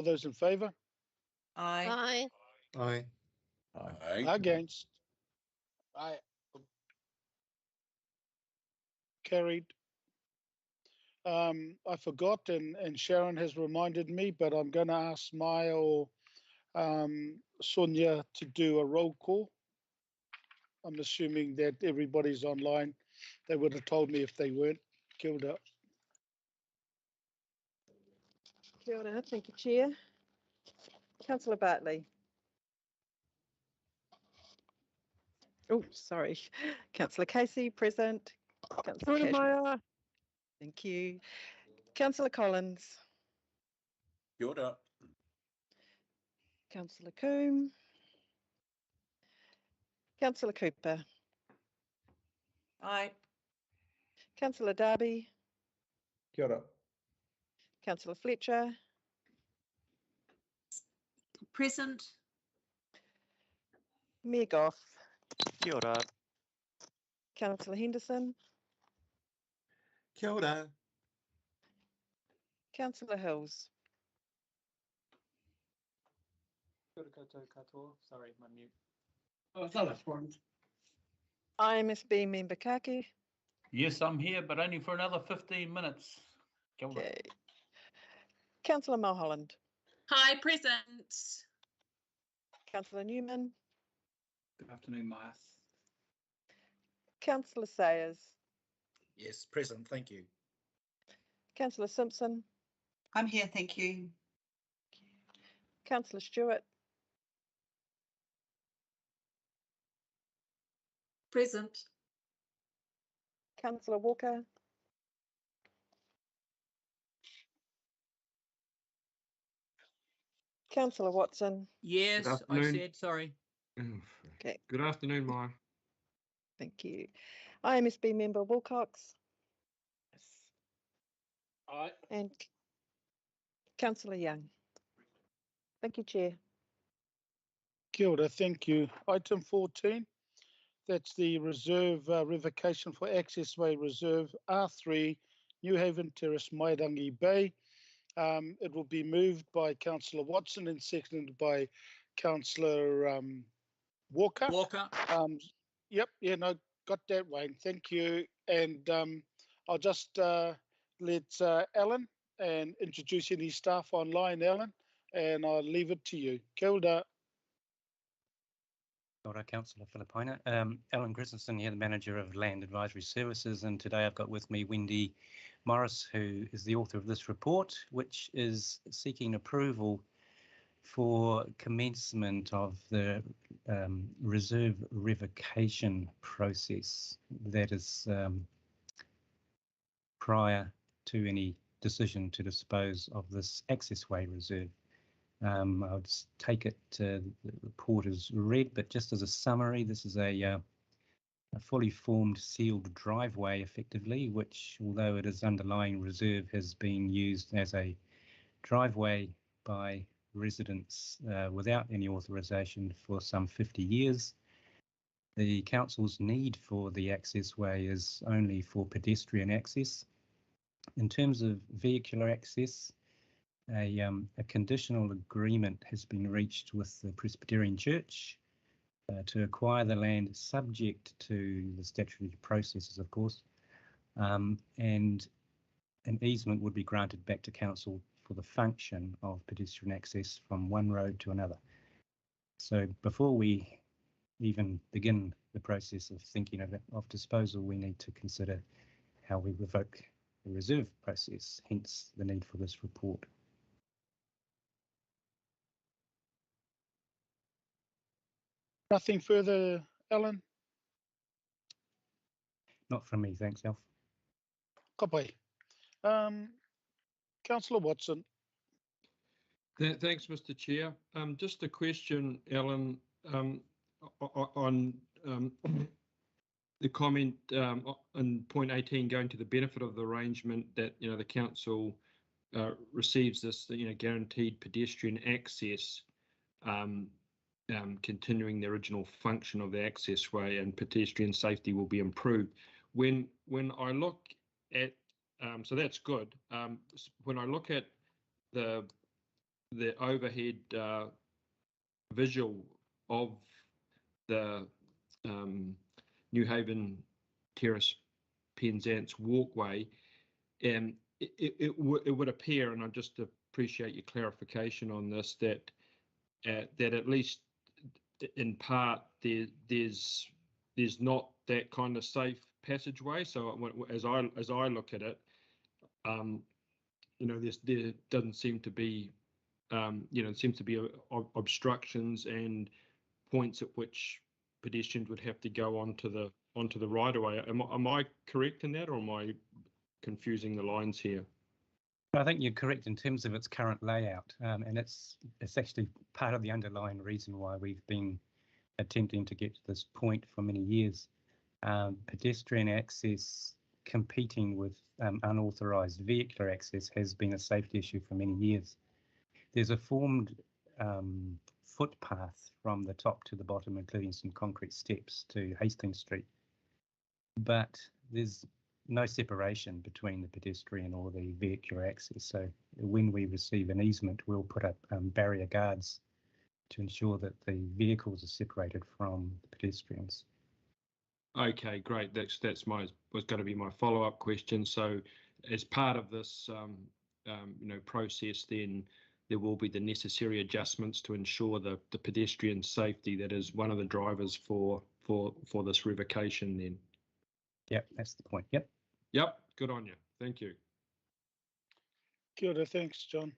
All those in favour? Aye. Aye. Against? Aye. Carried. I forgot, and Sharon has reminded me, but I'm going to ask Maya or Sonia to do a roll call. I'm assuming that everybody's online. They would have told me if they weren't. Kia ora. Kia ora, thank you, Chair. Councillor Bartley. Oh, sorry. Councillor Casey, present. Councillor Cashman. Thank you. Councillor Collins. Kia ora. Councillor Coombe. Councillor Cooper. Aye. Councillor Darby. Kia ora. Councillor Fletcher. Present. Mayor Goff. Kia ora. Councillor Henderson. Kia ora. Councillor Hills. Sorry, my mute. IMSB member Kaki. Yes, I'm here, but only for another 15 minutes. Kia ora. Okay. Councillor Mulholland. Hi, present. Councillor Newman. Good afternoon, Maya. Councillor Sayers. Yes, present. Thank you. Councillor Simpson. I'm here, thank you. Councillor Stewart. Present. Councillor Walker. Councillor Watson. Yes, I afternoon. said, sorry. Okay, Good afternoon, Maya. thank you. IMSB member Wilcox. Aye. And Councillor Young. Thank you, Chair. Kia ora, thank you. Item 14, that's the reserve revocation for Accessway Reserve R3, New Haven Terrace, Mairangi Bay. It will be moved by Councillor Watson and seconded by Councillor Walker. Yep, yeah, no, got that, Wayne. Thank you. And I'll just let Alan and introduce any staff online, Alan, and I'll leave it to you. Kia ora. Kia ora, Councillor Filipina. Alan Christensen here, the Manager of Land Advisory Services, and today I've got with me Wendy Morris, who is the author of this report, which is seeking approval for commencement of the reserve revocation process that is prior to any decision to dispose of this accessway reserve. I'll just take it, the report is read, but just as a summary, this is a fully formed sealed driveway effectively, which, although it is underlying reserve, has been used as a driveway by residents without any authorisation for some 50 years. The council's need for the accessway is only for pedestrian access. In terms of vehicular access, a conditional agreement has been reached with the Presbyterian Church to acquire the land subject to the statutory processes, of course, and an easement would be granted back to council for the function of pedestrian access from one road to another. So before we even begin the process of thinking of disposal, we need to consider how we revoke the reserve process, hence the need for this report. Nothing further, Alan? Not from me, thanks, Alf. Kapai. Councillor Watson. Thanks, Mr. Chair. Just a question, Alan, on the comment on point 18 going to the benefit of the arrangement that the council receives this guaranteed pedestrian access, continuing the original function of the accessway, and pedestrian safety will be improved. When I look at so that's good. When I look at the the overhead visual of the New Haven Terrace Penzance walkway, and it would appear, and I just appreciate your clarification on this, that that at least in part there's not that kind of safe passageway. So as I look at it, you know, there doesn't seem to be, you know, it seems to be obstructions and points at which pedestrians would have to go onto the right of way. Am I correct in that, or am I confusing the lines here? I think you're correct in terms of its current layout, and it's actually part of the underlying reason why we've been attempting to get to this point for many years. Pedestrian access competing with unauthorised vehicular access has been a safety issue for many years. There's a formed footpath from the top to the bottom, including some concrete steps to Hastings Street, but there's no separation between the pedestrian or the vehicular access. So when we receive an easement, we'll put up barrier guards to ensure that the vehicles are separated from the pedestrians. Okay, great. That's was going to be my follow-up question. So as part of this you know, process, then there will be the necessary adjustments to ensure the pedestrian safety. That is one of the drivers for this revocation then. Yep, that's the point. Yep. Yep, good on you. Thank you. Kia ora, thanks, John.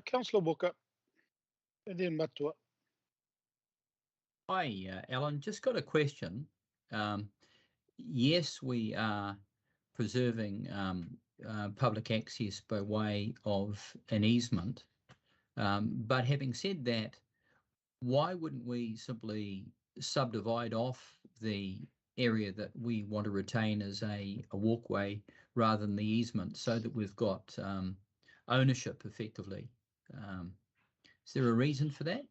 Councillor Walker, and then Matua. Hi, Alan. Just got a question. Yes, we are preserving public access by way of an easement. But having said that, why wouldn't we simply subdivide off the area that we want to retain as a walkway rather than the easement, so that we've got ownership effectively? Is there a reason for that?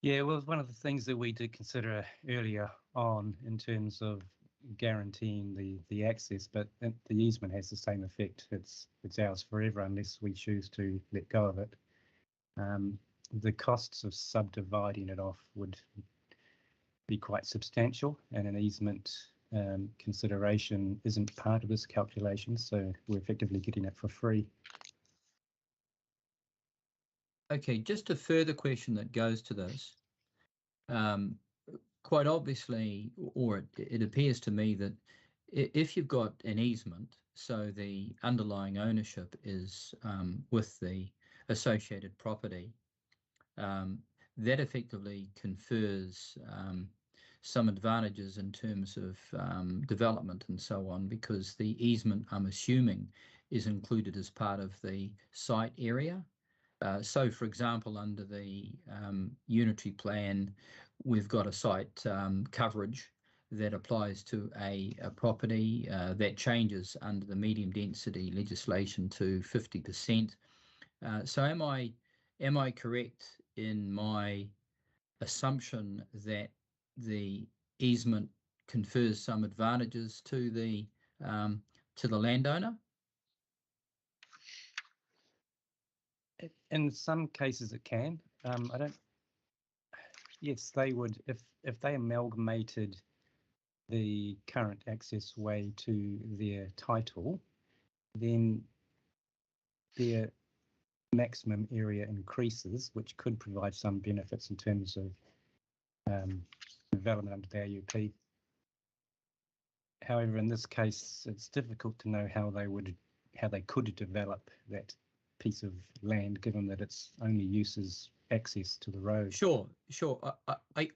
Yeah, well, it's one of the things that we did consider earlier on in terms of guaranteeing the access, but the easement has the same effect. It's ours forever unless we choose to let go of it. The costs of subdividing it off would be quite substantial, and an easement consideration isn't part of this calculation, so we're effectively getting it for free. Okay, just a further question that goes to this. Quite obviously, or it appears to me that if you've got an easement, so the underlying ownership is with the associated property, that effectively confers some advantages in terms of development and so on, because the easement, I'm assuming, is included as part of the site area. So, for example, under the unitary plan, we've got a site coverage that applies to a property that changes under the medium density legislation to 50%. So am I correct in my assumption that the easement confers some advantages to the landowner? In some cases it can. Yes, they would, if they amalgamated the current access way to their title, then their maximum area increases, which could provide some benefits in terms of development under the AUP. However, in this case, it's difficult to know how they could develop that piece of land, given that its only use is access to the road. Sure.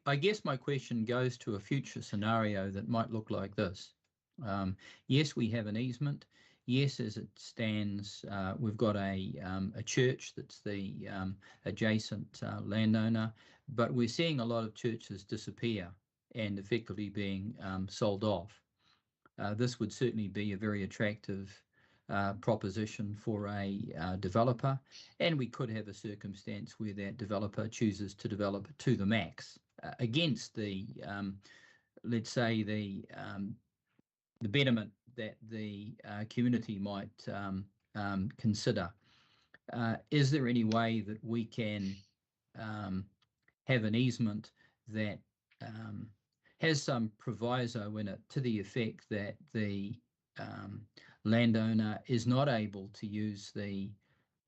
I guess my question goes to a future scenario that might look like this. Yes, we have an easement. Yes, as it stands, we've got a church that's the adjacent landowner, but we're seeing a lot of churches disappear and effectively being sold off. This would certainly be a very attractive proposition for a developer, and we could have a circumstance where that developer chooses to develop to the max against the, let's say, the betterment that the community might consider. is there any way that we can have an easement that has some proviso in it to the effect that the landowner is not able to use the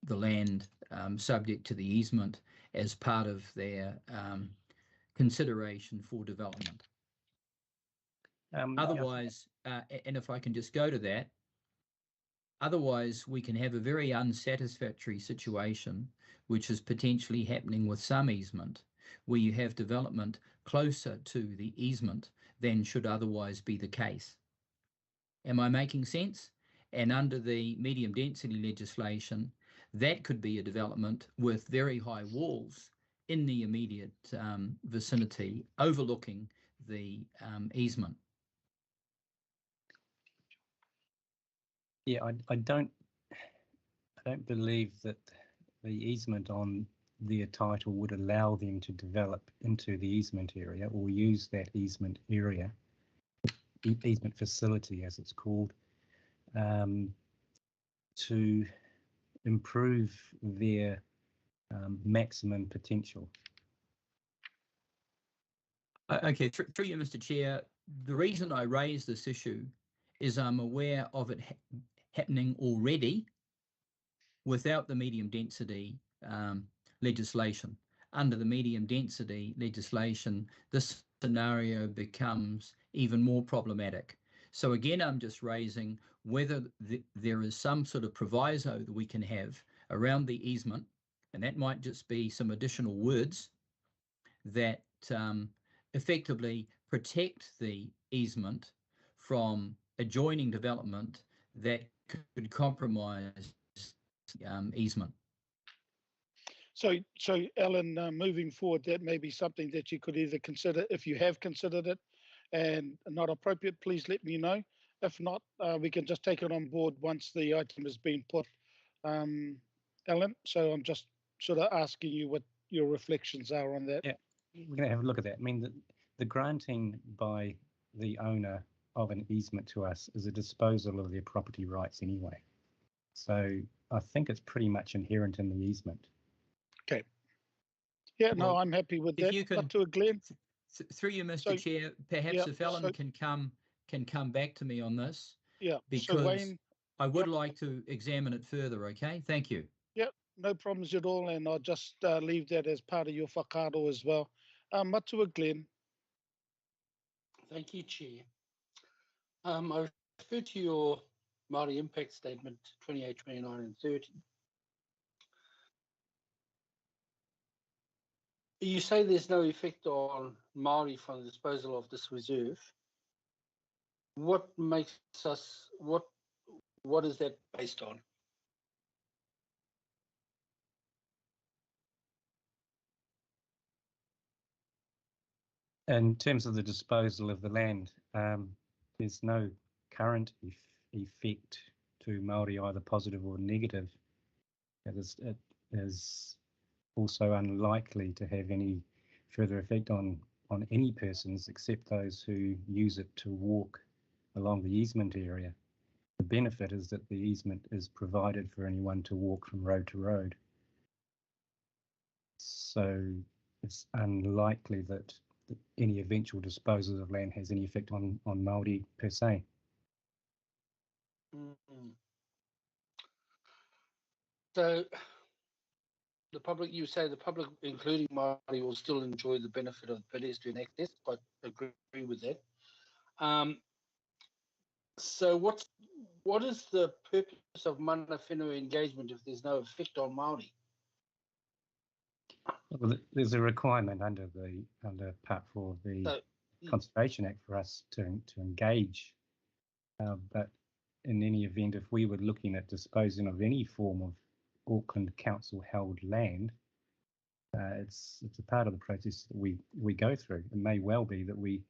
land subject to the easement as part of their consideration for development? Otherwise, and if I can just go to that, otherwise we can have a very unsatisfactory situation, which is potentially happening with some easement, where you have development closer to the easement than should otherwise be the case. Am I making sense? And under the medium density legislation, that could be a development with very high walls in the immediate vicinity overlooking the easement. Yeah, I don't believe that the easement on their title would allow them to develop into the easement area or use that easement area, easement facility as it's called, to improve their maximum potential. Okay, through you, Mr. Chair, the reason I raise this issue is I'm aware of it happening already without the medium density legislation. Under the medium density legislation, this scenario becomes even more problematic. So again, I'm just raising whether there is some sort of proviso that we can have around the easement, and that might just be some additional words that effectively protect the easement from adjoining development that could compromise easement. So Alan, moving forward, that may be something that you could either consider. If you have considered it and not appropriate, please let me know. If not, we can just take it on board once the item has been put, Alan. So I'm just sort of asking you what your reflections are on that. Yeah, we're going to have a look at that. I mean, the granting by the owner of an easement to us is a disposal of their property rights anyway. So I think it's pretty much inherent in the easement. Okay. Yeah, Well, no, I'm happy with that. you can, but to a Glenn. Through you, Mr. Chair, perhaps if Ellen can come back to me on this. Yeah. Because so Wayne, I would like to examine it further. Okay, thank you. Yep, no problems at all, and I'll just leave that as part of your whakaaro as well. Matua Glenn. Thank you, Chair. I refer to your Māori impact statement 28, 29 and 30. You say there's no effect on Māori from the disposal of this reserve. What makes us, what is that based on? In terms of the disposal of the land, there's no current effect to Māori, either positive or negative. It is also unlikely to have any further effect on any persons except those who use it to walk along the easement area. The benefit is that the easement is provided for anyone to walk from road to road. So it's unlikely that any eventual disposal of land has any effect on Māori per se. Mm-hmm. So the public, you say the public, including Māori, will still enjoy the benefit of pedestrian access. I agree with that. So what is the purpose of mana whenua engagement if there's no effect on Māori? Well, there's a requirement under Part 4 of the Conservation Act for us to engage, but in any event, if we were looking at disposing of any form of Auckland Council held land, it's a part of the process that we go through. It may well be that we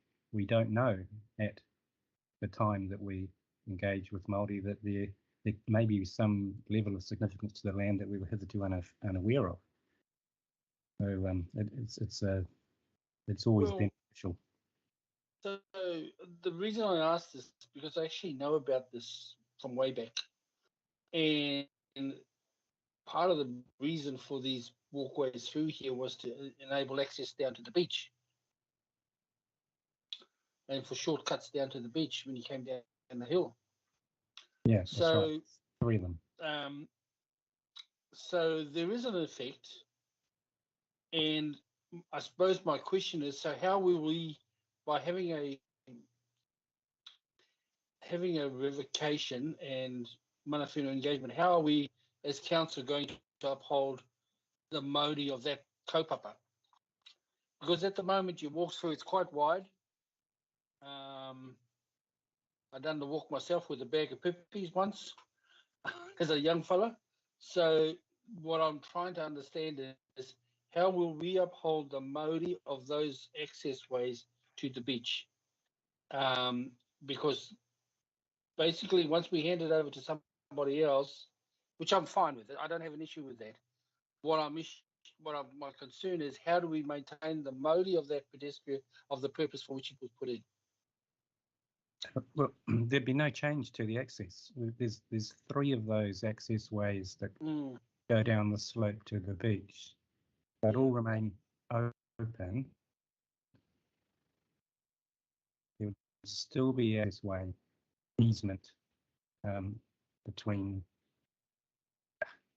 don't know at the time that we engage with Māori that there may be some level of significance to the land that we were hitherto unaware of. So it's always beneficial. So the reason I asked this is because I actually know about this from way back, and part of the reason for these walkways through here was to enable access down to the beach and for shortcuts down to the beach when you came down the hill. Yeah, that's So, right. 3 of them. So there is an effect, and I suppose my question is: so how will we, by having a revocation and mana whenua engagement, how are we as council going to uphold the modi of that kaupapa? Because at the moment you walk through, it's quite wide. I done the walk myself with a bag of pippies once as a young fella. So what I'm trying to understand is how will we uphold the modi of those access ways to the beach? Because basically once we hand it over to somebody else, which I'm fine with it, I don't have an issue with that. My concern is how do we maintain the modi of that pedestrian of the purpose for which it was put in? Well, there'd be no change to the access. There's 3 of those access ways that go down the slope to the beach. They'd all remain open. There would still be access way easement between.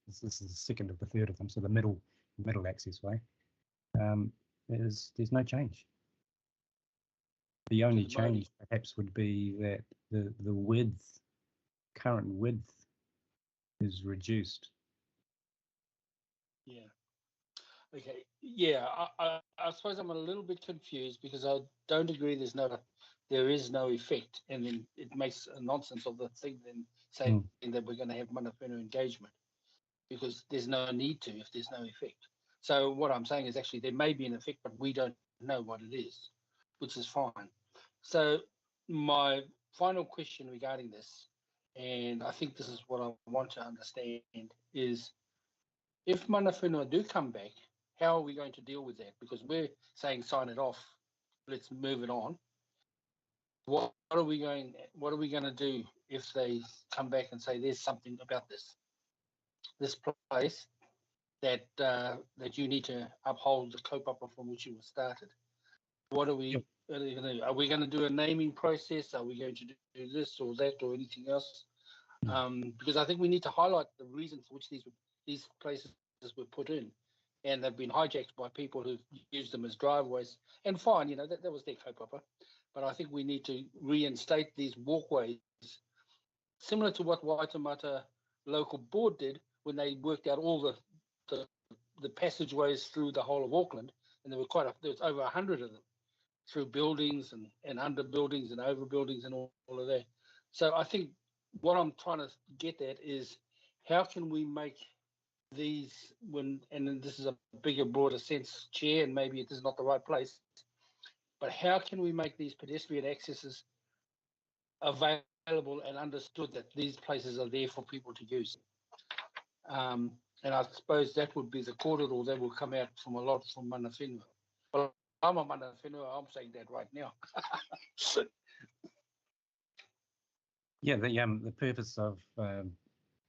This is the second of the third of them, so the middle access way. There's no change. The only change perhaps would be that the width, current width, is reduced. Yeah. Okay. Yeah. I suppose I'm a little bit confused because I don't agree. There is no effect, and then it makes a nonsense of the thing. Then saying that we're going to have mana whenua engagement because there's no need to if there's no effect. So what I'm saying is actually there may be an effect, but we don't know what it is, which is fine. So my final question regarding this, and I think this is what I want to understand, is if mana whenua do come back, how are we going to deal with that? Because we're saying sign it off, let's move it on. What are we going to do if they come back and say there's something about this place that you need to uphold the kaupapa from which it was started? What are we going to do? Are we going to do a naming process? Are we going to do this or that or anything else? Because I think we need to highlight the reason for which these places were put in, and they've been hijacked by people who used them as driveways. And fine, that was their kaupapa. But I think we need to reinstate these walkways, similar to what Waitemata local board did when they worked out all the passageways through the whole of Auckland, and there was over 100 of them through buildings and under buildings and over buildings and all of that. So I think what I'm trying to get at is how can we make these and this is a bigger, broader sense, Chair, and maybe it is not the right place, but how can we make these pedestrian accesses available and understood that these places are there for people to use? And I suppose that would be the corridor that will come out from a lot from mana whenua. Well, I'm a mana whenua, I'm saying that right now. Yeah, the purpose of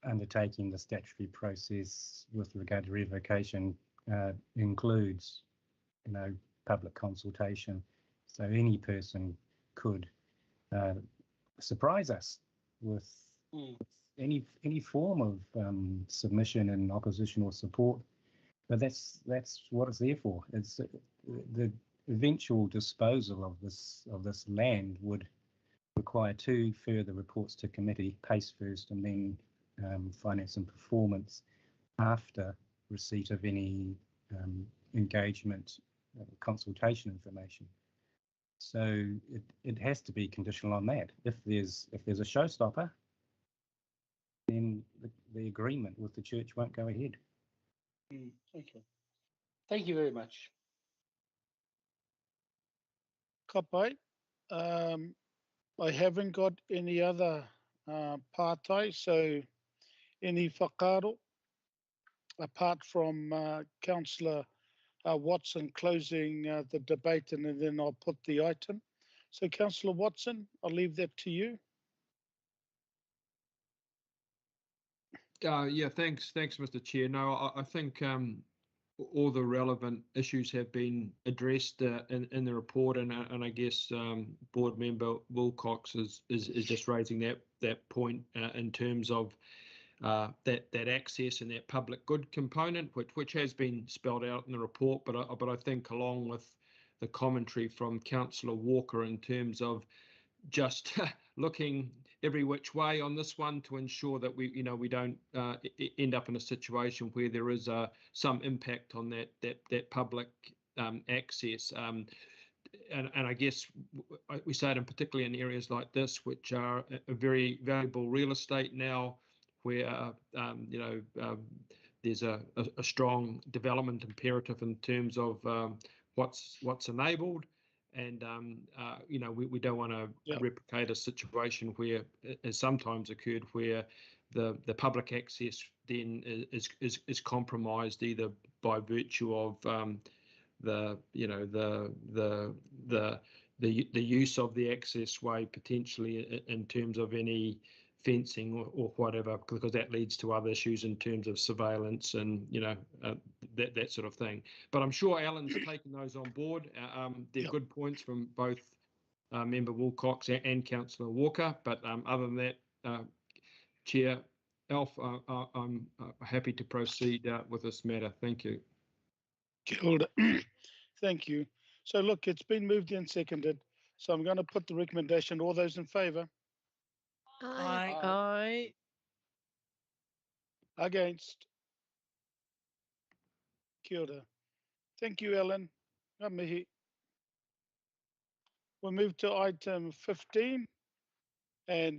undertaking the statutory process with regard to revocation includes, public consultation. So any person could surprise us with any form of submission and opposition or support. But that's what it's there for. It's the eventual disposal of this land would require 2 further reports to committee, PACE first and then finance and performance after receipt of any engagement consultation information. So it has to be conditional on that. If there's a showstopper, then the agreement with the church won't go ahead. Okay. Thank you very much. Ka pai. I haven't got any other pātai, so any whakaaro apart from Councillor Watson closing the debate, and then I'll put the item. So Councillor Watson, I'll leave that to you. Yeah, thanks, Mr. Chair. No, I think all the relevant issues have been addressed in the report, and I guess Board Member Wilcox is just raising that point in terms of that access and that public good component, which has been spelled out in the report. But I think along with the commentary from Councillor Walker in terms of just looking every which way on this one to ensure that we don't end up in a situation where there is some impact on that public access. And I guess we say it in particularly in areas like this, which are a very valuable real estate now, where there's a strong development imperative in terms of what's enabled. And we don't want to replicate a situation where, as sometimes occurred, where the public access then is compromised either by virtue of the use of the access way, potentially in terms of any fencing or whatever, because that leads to other issues in terms of surveillance and that sort of thing. But I'm sure Alan's taken those on board. They're good points from both Member Wilcox and Councillor Walker. But other than that, Chair Alf, I'm happy to proceed with this matter. Thank you. Kia ora. Thank you. So look, it's been moved and seconded. So I'm going to put the recommendation. All those in favour? Aye. Aye. Aye. Against? Kia ora. Thank you, Ellen. Ngā mihi. We'll move to item 15 and